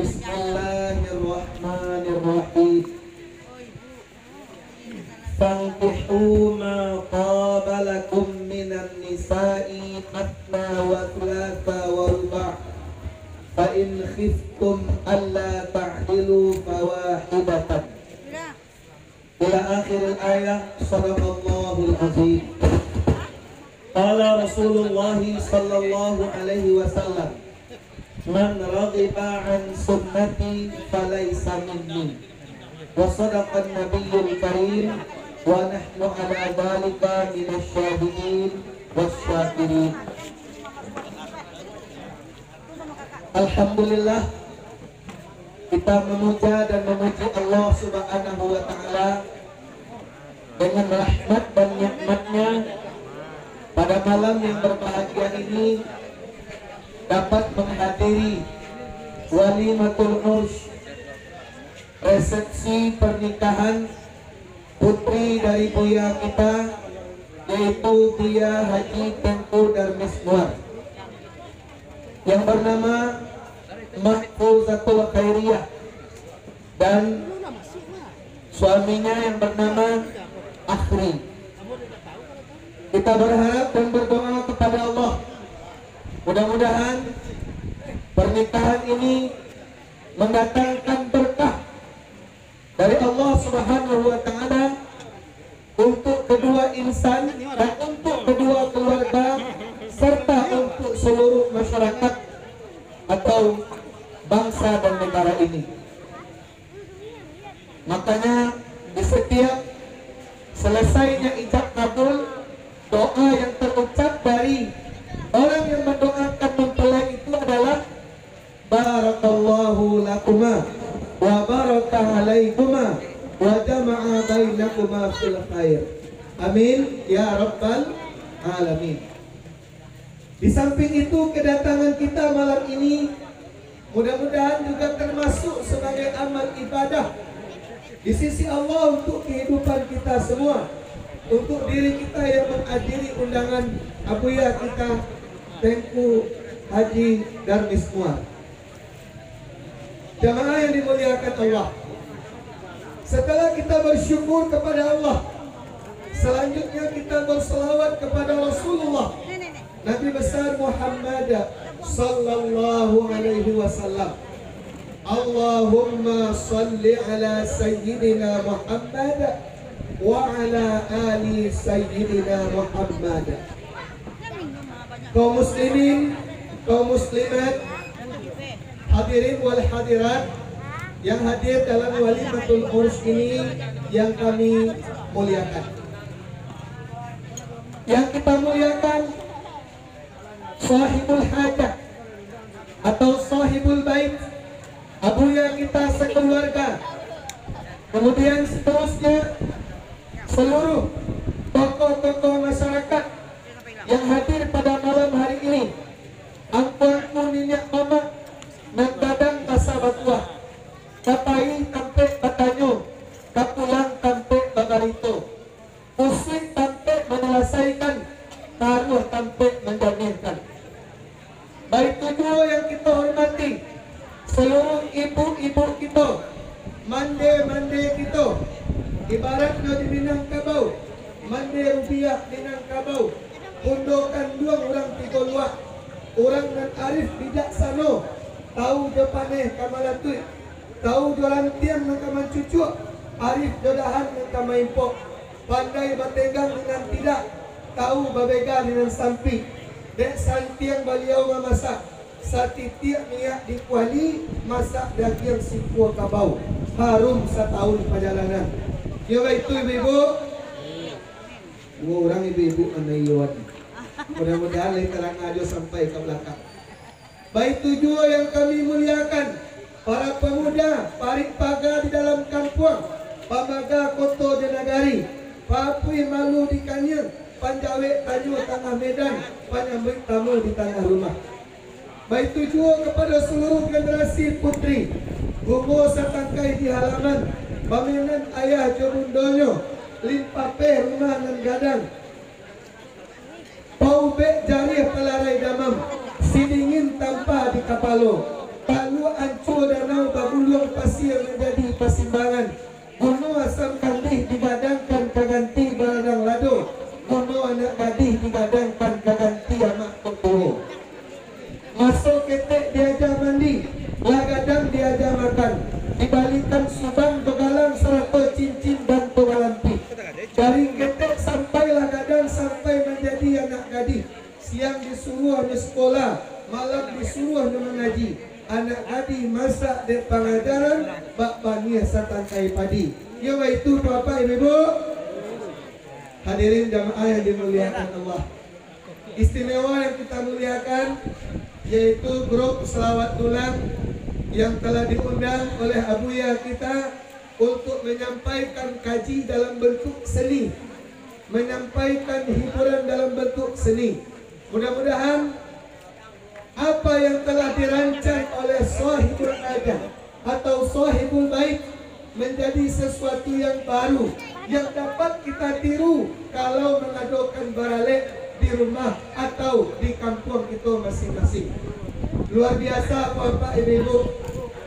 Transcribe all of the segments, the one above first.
Bismillahirrahmanirrahim. Fankihu ma taba lakum minan nisa'i matna wa thulatha wa ruba' fa in khiftum alla ta'dilu fawahidatan ila akhir al-ayah. Sadaqallahul azim. Qala Rasulullah sallallahu alaihi wasallam, man raghiba an sunnati falaysa minni. Wa sadaqan nabiyyul karim wa nahnu ala dhalika minasyahidin wasyakirin. Alhamdulillah, kita memuja dan memuji Allah subhanahu wa ta'ala dengan rahmat dan nikmatnya. Pada malam yang berbahagia ini dapat menghadiri walimatul urs, resepsi pernikahan putri dari Buya kita, yaitu Buya Haji Tengku Darmiswar yang bernama Mahfuzatul Khairiyah dan suaminya yang bernama Akhri. Kita berharap dan berdoa kepada Allah, mudah-mudahan pernikahan ini mendatangkan berkah dari Allah Subhanahu wa ta'ala untuk kedua insan dan untuk kedua keluarga serta untuk seluruh masyarakat atau bangsa dan negara ini. Makanya di setiap selesainya ijab kabul, doa yang terucap dari orang yang mendoakan mempelai itu adalah barakallahu lakuma wa baraka alaikuma wa jama'a bainakuma fil khair. Amin ya rabbal alamin. Di samping itu, kedatangan kita malam ini mudah-mudahan juga termasuk sebagai amal ibadah di sisi Allah untuk kehidupan kita semua, untuk diri kita yang menghadiri undangan abuya kita Tengku Haji Darmiswar. Jamaah yang dimuliakan Allah, setelah kita bersyukur kepada Allah, selanjutnya kita berselawat kepada Rasulullah Nabi besar Muhammad sallallahu alaihi wasallam. Allahumma salli ala sayyidina Muhammad wa ala ali sayyidina Muhammad. Kaum muslimin, kaum muslimat, hadirin wal hadirat yang hadir dalam walimatul urs ini yang kami muliakan. Yang kita muliakan sahibul hajat atau sahibul bait, abuya kita sekeluarga. Kemudian seterusnya seluruh tokoh-tokoh masyarakat yang hadir pada malam hari ini. Angkuanku minyak mama nagdadang kasabatuah, kapai tampe batanyo, kapulang tampe bagarito, usik tampe menyelesaikan, taruh tampe menjaminkan. Baik kedua yang kita hormati, seluruh ibu-ibu kita, mande-mande kita, ibaratnya di Minangkabau, mande rupiah Minangkabau, undokan dua orang tiga luak, orang dan arif bijaksana, tahu depaneh kamalatui, tahu jalan tiang dan kaman cucuk, arif jodahan dan kamaimpok, pandai bategang dengan tidak, tahu babega dengan sampi, dek santiang baliau memasak, satitiak niat dikuali, masak daging sipua kabau, harum setahun perjalanan. Ya baik itu ibu-ibu, dua orang ibu-ibu anayuan. Mudah-mudahan terang aja sampai ke belakang. Baik tujuh yang kami muliakan, para pemuda parik paga di dalam kampung, pamaga koto di nagari, papui malu di kanyang, panjawe tanyu tengah medan, panyambik tamu di tanah rumah. Baik tujuh kepada seluruh generasi putri, gumo satangkai di halaman, paminan ayah jobundonyo, limpape rumah nan gadang, paubek jari pelarai damam, sidingin tanpa di kapalo, palu ancu danau digadangkan ganti amak pokok. Masuk ketek diajar mandi, lagadang diajar makan, dibalikan subang begalang serta cincin dan pewalampi. Dari ketek sampai lagadang sampai menjadi anak gadis. Siang disuruh di sekolah, malam disuruh di mengaji. Anak gadis masak di pengajaran, bak bani satangkai padi. Ya itu Bapak Ibu. Hadirin jamaah yang dimuliakan Allah. Istimewa yang kita muliakan yaitu grup selawat tulang yang telah diundang oleh abuya kita untuk menyampaikan kaji dalam bentuk seni, menyampaikan hiburan dalam bentuk seni. Mudah-mudahan apa yang telah dirancang oleh sahibul adah atau sahibul bait menjadi sesuatu yang baru yang dapat kita tiru kalau mengadakan baralek di rumah atau di kampung kita masing-masing. Luar biasa Bapak Ibu.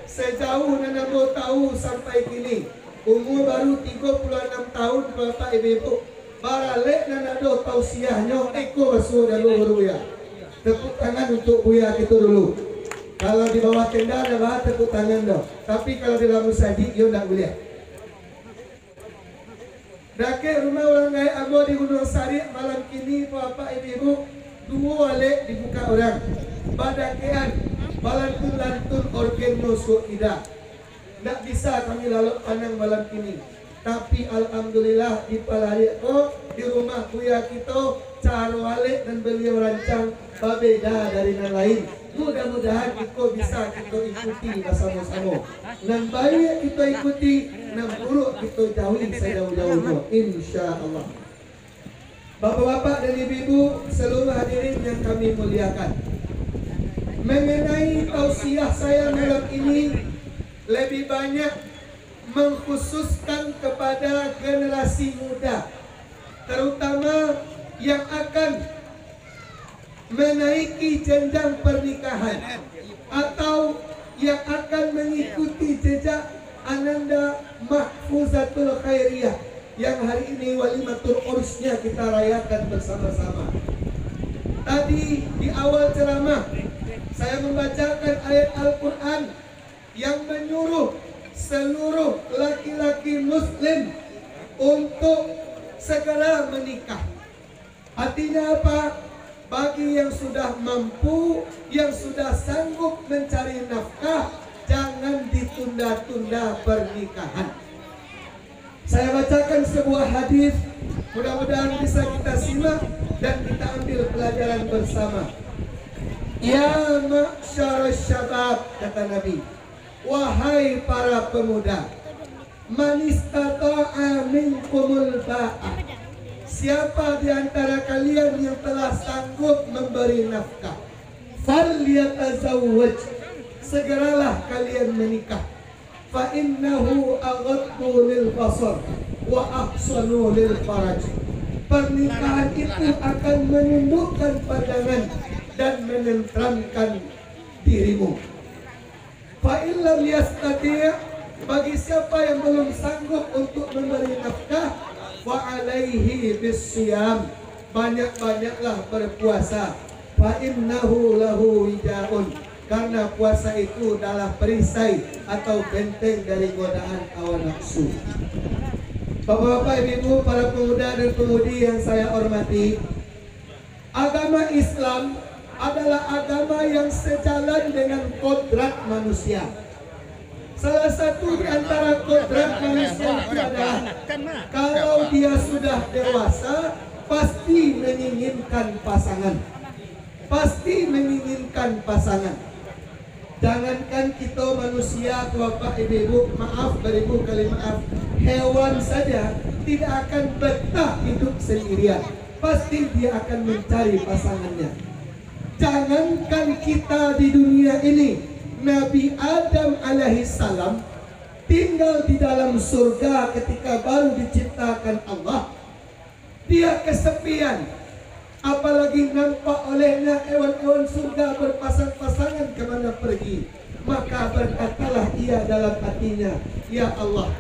Sejauh Nanamu tahu sampai kini, umur baru 36 tahun Bapak Ibu. Baralek Nanado tausiahnya eko basuh dulu ya. Tepuk tangan untuk Buya kita dulu. Kalau di bawah tenda ada bahan tepuk tangan dong. Tapi kalau di dalam musadi dia tidak boleh. Dake rumah orang gaya abo di Gunung Sari malam kini Bapak Ibu dua wale dibuka orang. Badakean balantun lantun organ nusuk tidak. Tidak bisa kami lalu pandang malam kini. Tapi alhamdulillah di Palariako di rumah Buya kita cara wale dan beliau rancang berbeda dari yang lain. Mudah-mudahan kita bisa kita ikuti bersama-sama. Dan baik kita ikuti, dan buruk kita jauhi sejauh-jauhnya. Insya Allah. Bapak-bapak dan ibu-ibu seluruh hadirin yang kami muliakan. Mengenai tausiah saya malam ini lebih banyak mengkhususkan kepada generasi muda, terutama yang akan menaiki jenjang pernikahan atau yang akan mengikuti jejak Ananda Mahfuzatul Khairiyah yang hari ini walimatul urusnya kita rayakan bersama-sama. Tadi di awal ceramah saya membacakan ayat Al-Quran yang menyuruh seluruh laki-laki muslim untuk segera menikah. Artinya apa? Bagi yang sudah mampu, yang sudah sanggup mencari nafkah, jangan ditunda-tunda pernikahan. Saya bacakan sebuah hadis, mudah-mudahan bisa kita simak dan kita ambil pelajaran bersama. Ya ma'syar syabab, kata Nabi, wahai para pemuda, man istata'a minkumul ba'ah, siapa di antara kalian yang telah sanggup memberi nafkah, falyatazawwaj, segeralah kalian menikah. Fa innahu aghaddu lil basar wa ahsanu lil faraj. Pernikahan itu akan menundukkan pandangan dan menenteramkan dirimu. Fa illam yastati', bagi siapa yang belum sanggup untuk memberi nafkah, wa alaihi bisyam, banyak-banyaklah berpuasa. Fa innahu lahu wijaun, karena puasa itu adalah perisai atau benteng dari godaan hawa nafsu. Bapak-bapak, ibu, para pemuda dan pemudi yang saya hormati, agama Islam adalah agama yang sejalan dengan kodrat manusia. Salah satu di antara kodrat manusia itu adalah kalau dia sudah dewasa pasti menginginkan pasangan. Pasti menginginkan pasangan. Jangankan kita manusia, Bapak Ibu, maaf beribu kali maaf, hewan saja tidak akan betah hidup sendirian. Pasti dia akan mencari pasangannya. Jangankan kita di dunia ini, Nabi Adam alaihissalam tinggal di dalam surga ketika baru diciptakan Allah. Dia kesepian. Apalagi nampak olehnya hewan-hewan surga berpasang-pasangan kemana pergi. Maka berkatalah ia dalam hatinya, ya Allah,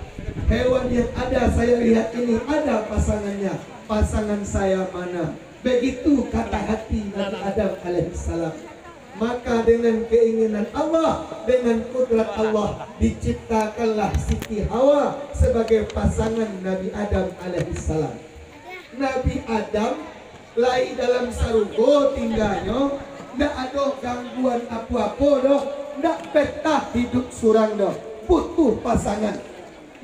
hewan yang ada saya lihat ini ada pasangannya, pasangan saya mana? Begitu kata hati Nabi Adam alaihissalam. Maka dengan keinginan Allah, dengan kudrat Allah, diciptakanlah Siti Hawa sebagai pasangan Nabi Adam alaihissalam. Nabi Adam lai dalam sarugo tinggalnya, ndak ada gangguan apa-apa doh, ndak betah hidup surang doh, butuh pasangan.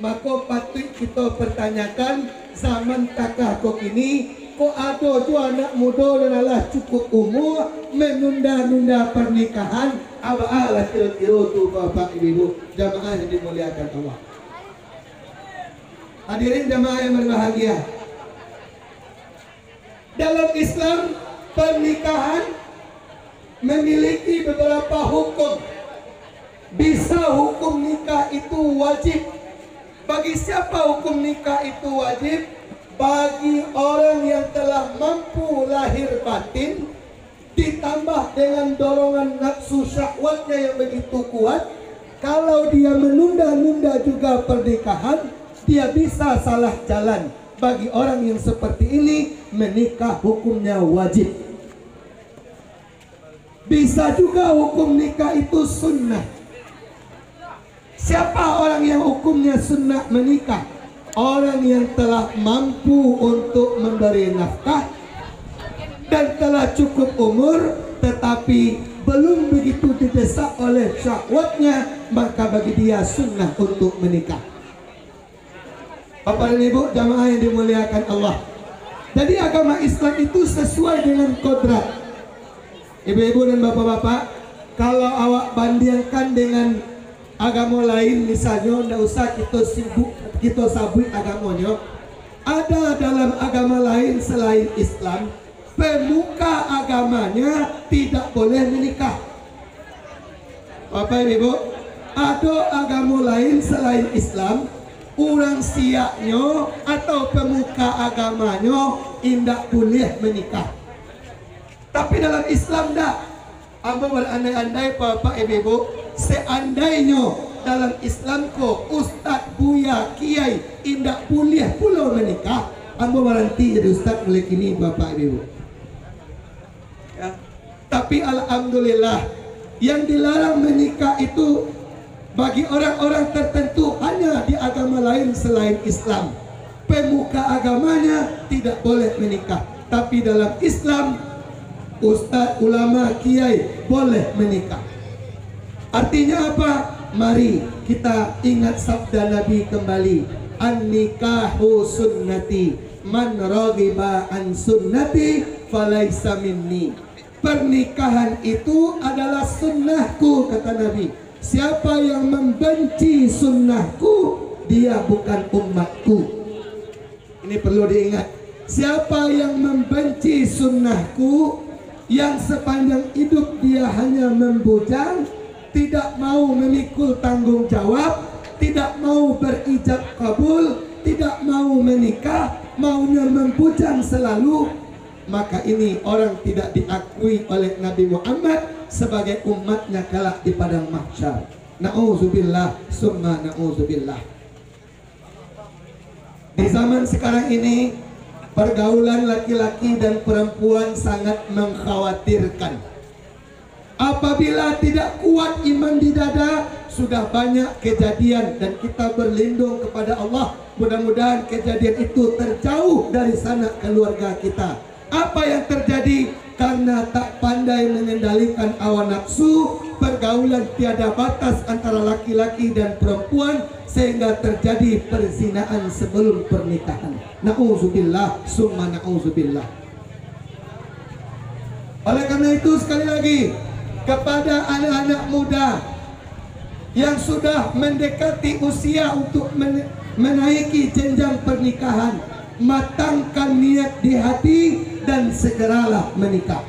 Maka patut kita pertanyakan, zaman kakak kok ini kok ada tu anak muda dan alah cukup umur menunda-nunda pernikahan. Alah kira-kira tu bapak ibu jamaah yang dimuliakan Allah. Hadirin jamaah yang berbahagia, dalam Islam pernikahan memiliki beberapa hukum. Bisa hukum nikah itu wajib. Bagi siapa hukum nikah itu wajib? Bagi orang yang telah mampu lahir batin, ditambah dengan dorongan nafsu syahwatnya yang begitu kuat. Kalau dia menunda-nunda juga pernikahan, dia bisa salah jalan. Bagi orang yang seperti ini, menikah hukumnya wajib. Bisa juga hukum nikah itu sunnah. Siapa orang yang hukumnya sunnah menikah? Orang yang telah mampu untuk memberi nafkah dan telah cukup umur tetapi belum begitu didesak oleh syahwatnya, maka bagi dia sunnah untuk menikah. Bapak dan Ibu jamaah yang dimuliakan Allah. Jadi agama Islam itu sesuai dengan kodrat. Ibu-ibu dan bapak-bapak, kalau awak bandingkan dengan agama lain, misalnya tidak usah kita sabut agamanya. Ada dalam agama lain selain Islam, pemuka agamanya tidak boleh menikah. Bapak Ibu, ada agama lain selain Islam, orang siaknya atau pemuka agamanya tidak boleh menikah. Tapi dalam Islam tidak. Amba berandai-andai Bapak Ibu, seandainya dalam Islam ko ustaz, buya, kiai indak boleh pula menikah, amba berhenti jadi ustaz mulai kini Bapak Ibu. Ya. Tapi alhamdulillah, yang dilarang menikah itu bagi orang-orang tertentu hanya di agama lain selain Islam. Pemuka agamanya tidak boleh menikah. Tapi dalam Islam, ustaz, ulama, kiai boleh menikah. Artinya apa? Mari kita ingat sabda Nabi kembali. An-nikahu sunnati, man raghiba an sunnati falaisa minni. Pernikahan itu adalah sunnahku, kata Nabi. Siapa yang membenci sunnahku, dia bukan umatku. Ini perlu diingat. Siapa yang membenci sunnahku, yang sepanjang hidup dia hanya membujang, tidak mau memikul tanggung jawab, tidak mau berijab kabul, tidak mau menikah, maunya membujang selalu, maka ini orang tidak diakui oleh Nabi Muhammad sebagai umatnya kelak di padang mahsyar. Na'udzubillah summa na'udzubillah. Di zaman sekarang ini, pergaulan laki-laki dan perempuan sangat mengkhawatirkan. Apabila tidak kuat iman di dada, sudah banyak kejadian dan kita berlindung kepada Allah. Mudah-mudahan kejadian itu terjauh dari sanak keluarga kita. Apa yang terjadi? Karena tak pandai mengendalikan hawa nafsu, pergaulan tiada batas antara laki-laki dan perempuan, sehingga terjadi perzinaan sebelum pernikahan. Na'udzubillah summa na'udzubillah. Oleh karena itu sekali lagi, kepada anak-anak muda yang sudah mendekati usia untuk menaiki jenjang pernikahan, matangkan niat di hati dan segeralah menikah.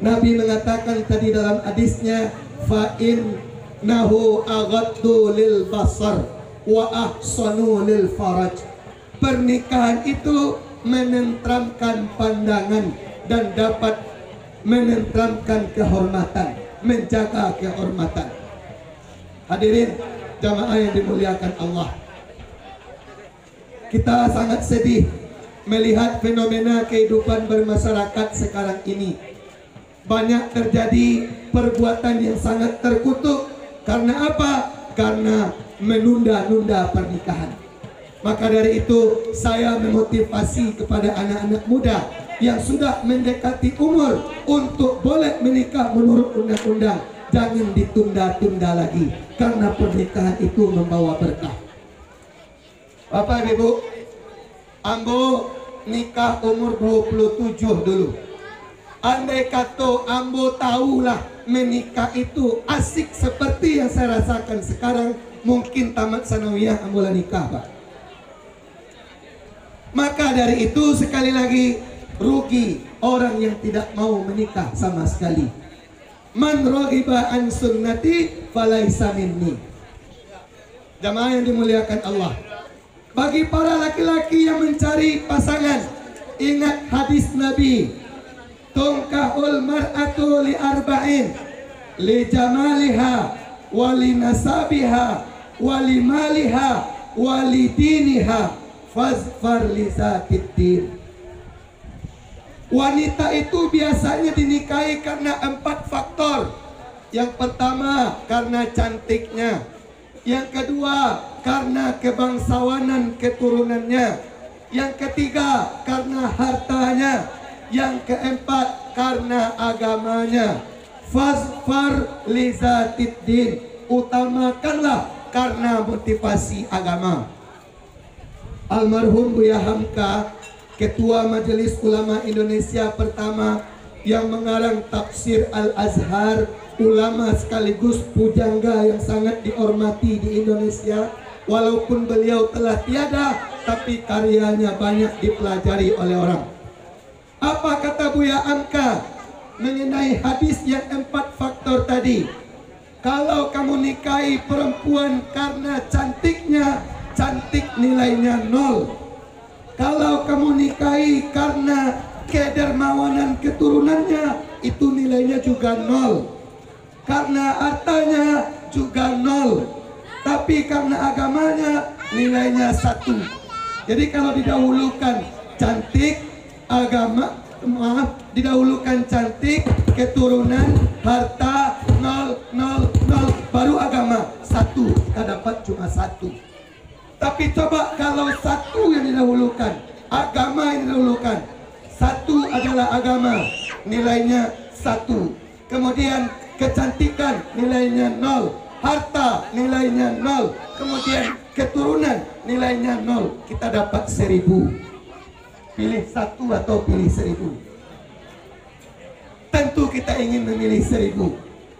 Nabi mengatakan tadi dalam hadisnya, fa'in nahu aghaddu lil basar wa ahsanu lil faraj. Pernikahan itu menenteramkan pandangan dan dapat menenteramkan kehormatan, menjaga kehormatan. Hadirin jamaah yang dimuliakan Allah, Kita sangat sedih melihat fenomena kehidupan bermasyarakat sekarang ini. Banyak terjadi perbuatan yang sangat terkutuk. Karena apa? Karena menunda-nunda pernikahan. Maka dari itu saya memotivasi kepada anak-anak muda yang sudah mendekati umur untuk boleh menikah menurut undang-undang. Jangan ditunda-tunda lagi, karena pernikahan itu membawa berkah. Bapak Ibu, ambo nikah umur 27 dulu. Andai kata ambo tahulah menikah itu asik seperti yang saya rasakan sekarang, mungkin tamat sanawiyah ambo lah nikah, Pak. Maka dari itu sekali lagi, rugi orang yang tidak mau menikah sama sekali. Man raghiba an sunnati falaisa minni. Jamaah yang dimuliakan Allah. Bagi para laki-laki yang mencari pasangan, ingat hadis Nabi, tungkahul mar'atu li arba'in, li jamaliha, wali nasabiha, wali maliha, wali diniha, fazfar li zatid. Wanita itu biasanya dinikahi karena 4 faktor. Yang pertama, karena cantiknya. Yang kedua, karena kebangsawanan keturunannya. Yang ketiga, karena hartanya. Yang keempat, karena agamanya. Fazfar li zatiddin, utamakanlah karena motivasi agama. Almarhum Buya Hamka, Ketua Majelis Ulama Indonesia pertama yang mengarang tafsir Al-Azhar, ulama sekaligus pujangga yang sangat dihormati di Indonesia. Walaupun beliau telah tiada, tapi karyanya banyak dipelajari oleh orang. Apa kata Buya Hamka mengenai hadis yang 4 faktor tadi? Kalau kamu nikahi perempuan karena cantiknya, cantik nilainya 0. Kalau kamu nikahi karena kedermawanan keturunannya, itu nilainya juga 0. Karena hartanya juga 0. Tapi karena agamanya nilainya 1. Jadi kalau didahulukan cantik, didahulukan cantik, keturunan, harta 0, 0, 0, baru agama 1. Kita dapat cuma 1. Tapi coba kalau 1 yang didahulukan, agama yang didahulukan. 1 adalah agama, nilainya 1. Kemudian kecantikan nilainya 0, harta nilainya 0, kemudian keturunan nilainya 0. Kita dapat 1000. Pilih 1 atau pilih 1000? Tentu kita ingin memilih 1000.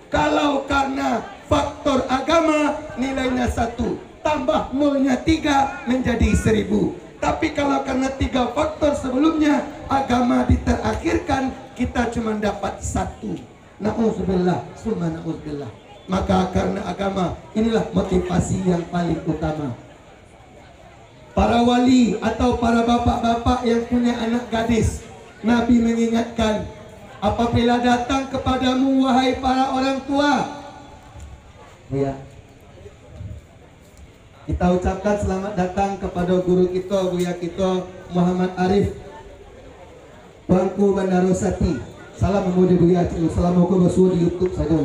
Kalau karena faktor agama nilainya 1, tambah 0-nya 3 menjadi 1000. Tapi kalau karena 3 faktor sebelumnya agama diterakhirkan, kita cuma dapat 1. Na'udzubillah, summa na'udzubillah. Maka karena agama, inilah motivasi yang paling utama. Para wali atau para bapak-bapak yang punya anak gadis, Nabi mengingatkan, apabila datang kepadamu wahai para orang tua, ya, kita ucapkan selamat datang kepada guru kita, Buya kita Muhammad Arif Bangku Bandarosati. Salam memuji Buya. Assalamualaikum warahmatullahi di YouTube saja.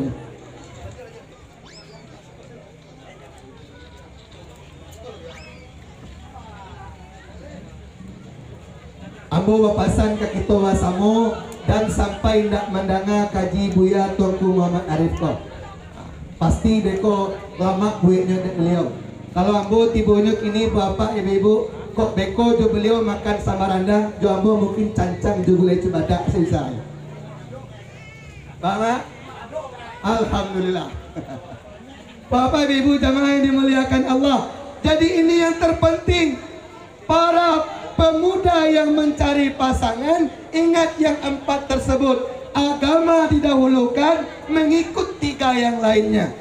Ambo bapasan ke kita wasamo dan sampai ndak mendanga kaji Buya Tuanku Muhammad Arif kok. Pasti deko lama buenya beliau. Kalau ambo tibonya kini bapak ibu-ibu kok beko jo beliau makan sama randa, jo ambo mungkin cancang jo boleh cebadak selesai. Bang, alhamdulillah. Bapak ibu jamaah yang dimuliakan Allah. Jadi ini yang terpenting, para pemuda yang mencari pasangan, ingat yang 4 tersebut. Agama didahulukan, mengikut 3 yang lainnya.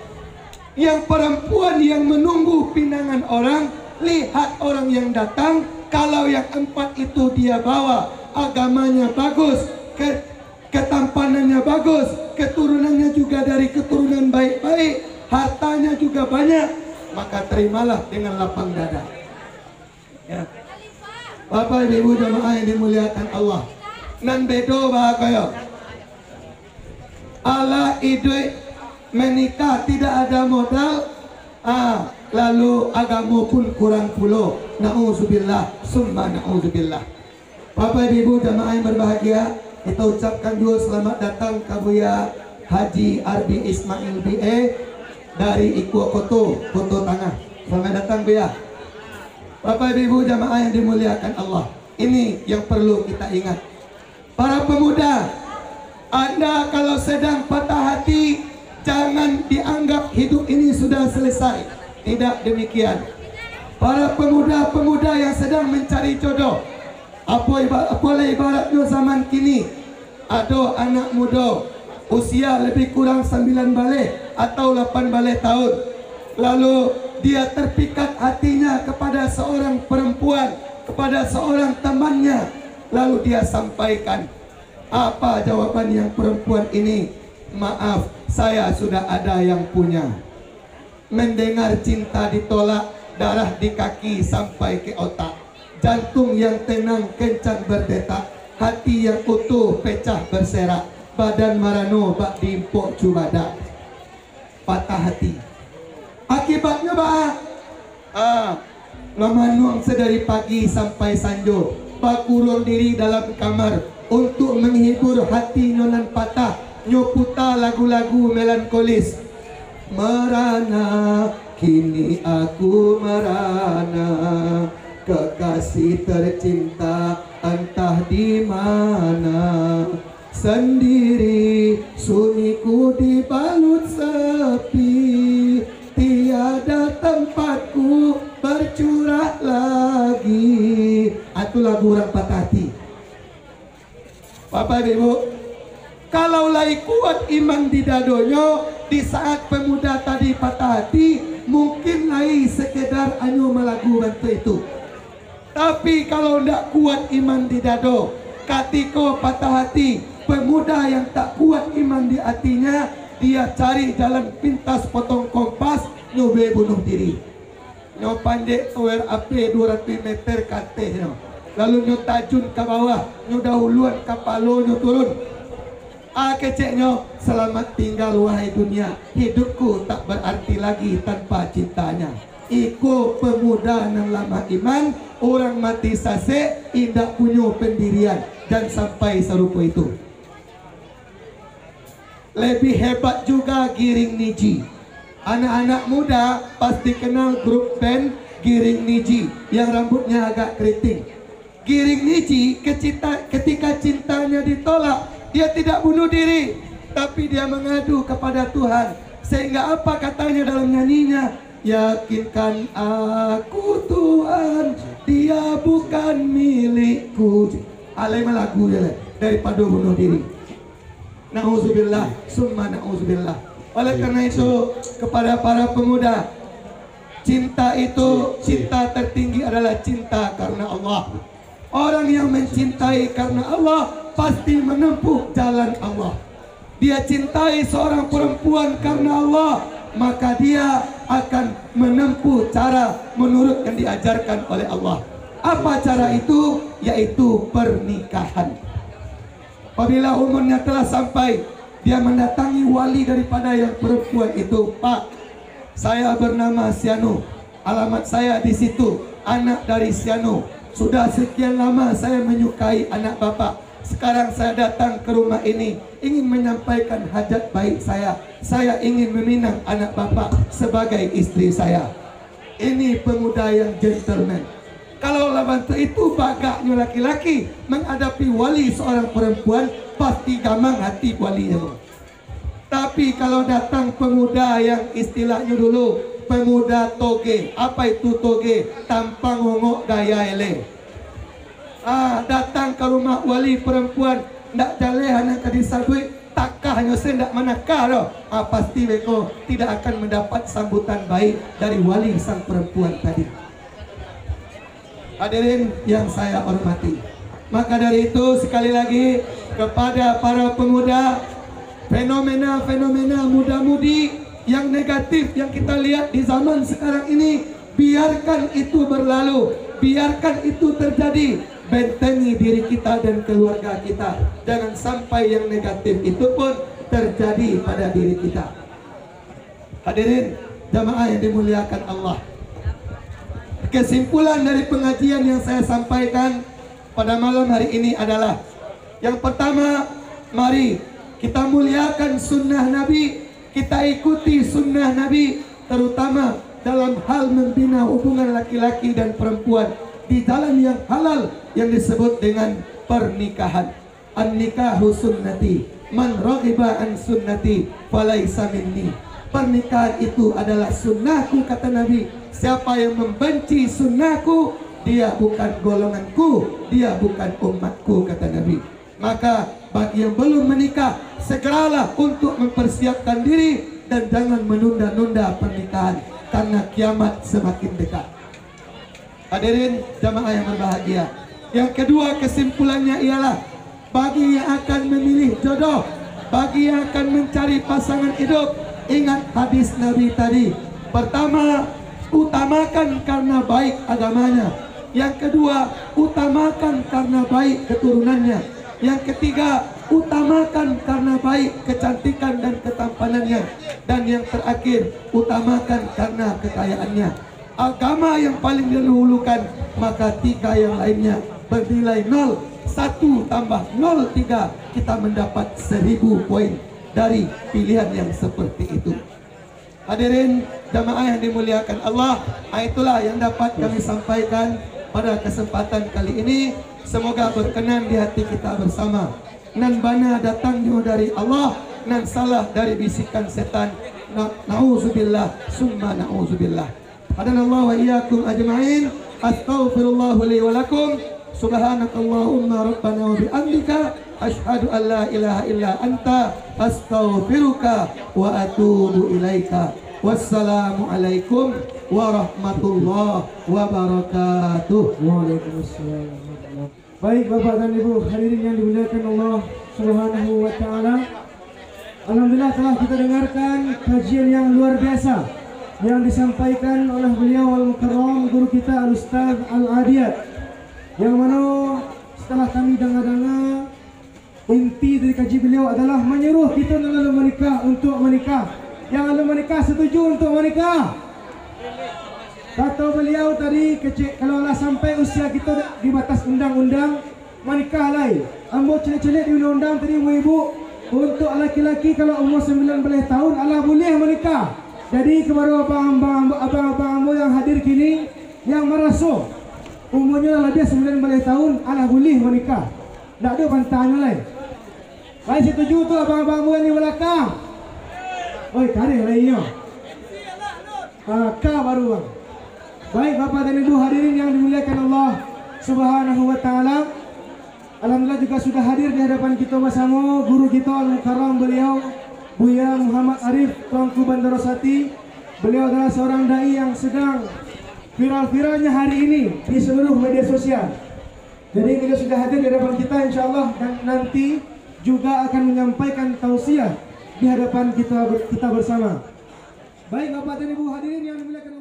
Yang perempuan yang menunggu pinangan orang, lihat orang yang datang. Kalau yang 4 itu dia bawa, agamanya bagus, ketampanannya bagus, keturunannya juga dari keturunan baik-baik, hartanya juga banyak, maka terimalah dengan lapang dada. Ya. Bapak Ibu jamaah yang dimuliakan Allah. Nan bedo bahaya. Allah idui menikah tidak ada modal. Lalu agama pun kurang pulau. Na'udzubillah, summa na'udzubillah. Bapak Ibu jamaah yang berbahagia, kita ucapkan dulu selamat datang ke Buya Haji Arbi Ismail BA dari Iko Koto Tengah. Selamat datang Buya. Bapak Ibu jamaah yang dimuliakan Allah, ini yang perlu kita ingat. Para pemuda, Anda kalau sedang patah hati, jangan dianggap hidup ini sudah selesai. Tidak demikian. Para pemuda-pemuda yang sedang mencari jodoh, apalah ibaratnya zaman kini, ada anak muda usia lebih kurang 9 balik atau 8 balik tahun, lalu dia terpikat hatinya kepada seorang perempuan, kepada seorang temannya, lalu dia sampaikan. Apa jawaban yang perempuan ini? Maaf, saya sudah ada yang punya. Mendengar cinta ditolak, darah di kaki sampai ke otak, jantung yang tenang kencang berdetak, hati yang utuh pecah berserak, badan marano bak diimpok cubada. Patah hati. Akibatnya ngamanuang sedari pagi sampai sanjo, bakurun diri dalam kamar untuk menghibur hati nyonan patah, nyoputa lagu-lagu melankolis. Merana, kini aku merana, kekasih tercinta entah di mana. Sendiri sunyiku dibalut sepi, tiada tempatku bercurah lagi. Itu lagu orang patah hati. Bapak Ibu, kalau lai kuat iman di dadonyo, di saat pemuda tadi patah hati, mungkin lai sekedar anyo melagu bantu itu. Tapi kalau tidak kuat iman di dado, katiko patah hati, pemuda yang tak kuat iman di hatinya, dia cari jalan pintas potong kompas, nyobe bunuh diri. Nyo pandek tower api 200 meter kateh nyo. Lalu nyo tajun ke bawah, nyo dahuluan kapalo nyo turun. Keceknya, selamat tinggal wahai dunia, hidupku tak berarti lagi tanpa cintanya. Iko pemuda yang lama iman, orang mati sase, indak punya pendirian, dan sampai serupa itu. Lebih hebat juga Giring Niji. Anak-anak muda pasti kenal grup band Giring Niji yang rambutnya agak keriting. Giring Niji ketika cintanya ditolak, dia tidak bunuh diri, tapi dia mengadu kepada Tuhan. Sehingga apa katanya dalam nyanyinya? Yakinkan aku Tuhan, dia bukan milikku. Alai lagu ya, daripada bunuh diri. Na'udzubillah, summa na'udzubillah. Oleh karena itu, kepada para pemuda, cinta itu, cinta tertinggi adalah cinta karena Allah. Orang yang mencintai karena Allah pasti menempuh jalan Allah. Dia cintai seorang perempuan karena Allah, maka dia akan menempuh cara menurut yang diajarkan oleh Allah. Apa cara itu? Yaitu pernikahan. Apabila umurnya telah sampai, dia mendatangi wali daripada yang perempuan itu. Pak, saya bernama Siano, alamat saya di situ, anak dari Siano. Sudah sekian lama saya menyukai anak bapak. Sekarang saya datang ke rumah ini ingin menyampaikan hajat baik saya. Saya ingin meminang anak bapak sebagai istri saya. Ini pemuda yang gentleman. Kalau bantu itu bagaknya laki-laki menghadapi wali seorang perempuan, pasti gamang hati walinya. Tapi kalau datang pemuda yang istilahnya dulu pemuda toge. Apa itu toge? Tampang ngongok gaya ele. Datang ke rumah wali perempuan, ndak jale hanya ke disabui, takkah nyose ndak manakah loh. Pasti beko tidak akan mendapat sambutan baik dari wali sang perempuan tadi. Hadirin yang saya hormati, maka dari itu sekali lagi kepada para pemuda, fenomena-fenomena muda-mudi yang negatif yang kita lihat di zaman sekarang ini, biarkan itu berlalu. biarkan itu terjadi. Bentengi diri kita dan keluarga kita. Jangan sampai yang negatif itu pun terjadi pada diri kita. Hadirin jamaah yang dimuliakan Allah, kesimpulan dari pengajian yang saya sampaikan pada malam hari ini adalah, yang pertama, mari kita muliakan sunnah Nabi, kita ikuti sunnah Nabi, terutama dalam hal membina hubungan laki-laki dan perempuan di jalan yang halal yang disebut dengan pernikahan. An-nikahu sunnati, man raghiba an sunnati falaisa minni. Pernikahan itu adalah sunnahku, kata Nabi. Siapa yang membenci sunnahku, dia bukan golonganku, dia bukan umatku, kata Nabi. Maka bagi yang belum menikah, segeralah untuk mempersiapkan diri dan jangan menunda-nunda pernikahan, karena kiamat semakin dekat. Hadirin jamaah yang berbahagia, yang kedua kesimpulannya ialah, bagi yang akan memilih jodoh, bagi yang akan mencari pasangan hidup, ingat hadis Nabi tadi. Pertama, utamakan karena baik agamanya. Yang kedua, utamakan karena baik keturunannya. Yang ketiga, utamakan karena baik kecantikan dan ketampanannya. Dan yang terakhir, utamakan karena kekayaannya. Agama yang paling didahulukan, maka tiga yang lainnya bernilai 0. 1 tambah 0, 3, kita mendapat 1000 poin dari pilihan yang seperti itu. Hadirin jamaah yang dimuliakan Allah, itulah yang dapat kami sampaikan pada kesempatan kali ini. Semoga berkenan di hati kita bersama. Nan bana datangnya dari Allah, nan salah dari bisikan setan. Na'udzubillah summa na'udzubillah. Hadanallahu wa iyyakum ajma'in. Astaghfirullah li wa lakum. Subhanakallahumma rabbana wa bihamdika asyhadu an la ilaha illa anta astaghfiruka wa atubu ilaika. Wassalamu alaikum warahmatullahi wabarakatuh. Waalaikumsalam. Baik Bapak dan Ibu hadirin yang dimuliakan Allah Subhanahu wa taala. Alhamdulillah telah kita dengarkan kajian yang luar biasa yang disampaikan oleh beliau Al-Mukarram, guru kita Al-Ustaz Al-Adiyat, yang mana setelah kami dengar-dengar, inti dari kaji beliau adalah menyuruh kita dalam menikah untuk menikah. Yang belum menikah setuju untuk menikah? Kata beliau tadi, kalaulah sampai usia kita di batas undang-undang, menikah lain. Ambo celik-celik di undang-undang tadi ibu, untuk laki-laki kalau umur 19 tahun Allah boleh menikah. Jadi kepada abang-abang ambo yang hadir kini, yang merasa umurnya lebih 19 tahun, Allah boleh menikah. Tak ada pantang lain. Baik, setuju tu abang-abang ambo yang di belakang. Oi, tarik lainnya. Kah baru bang. Baik Bapak dan Ibu hadirin yang dimuliakan Allah Subhanahu wa taala. Alhamdulillah juga sudah hadir di hadapan kita bersama guru kita Al-Mukarram, beliau Buya Muhammad Arif Tuanku Bandarosati. Beliau adalah seorang dai yang sedang viral-viralnya hari ini di seluruh media sosial. Jadi beliau sudah hadir di hadapan kita insyaallah, dan nanti juga akan menyampaikan tausiah di hadapan kita bersama. Baik Bapak dan Ibu hadirin yang dimuliakan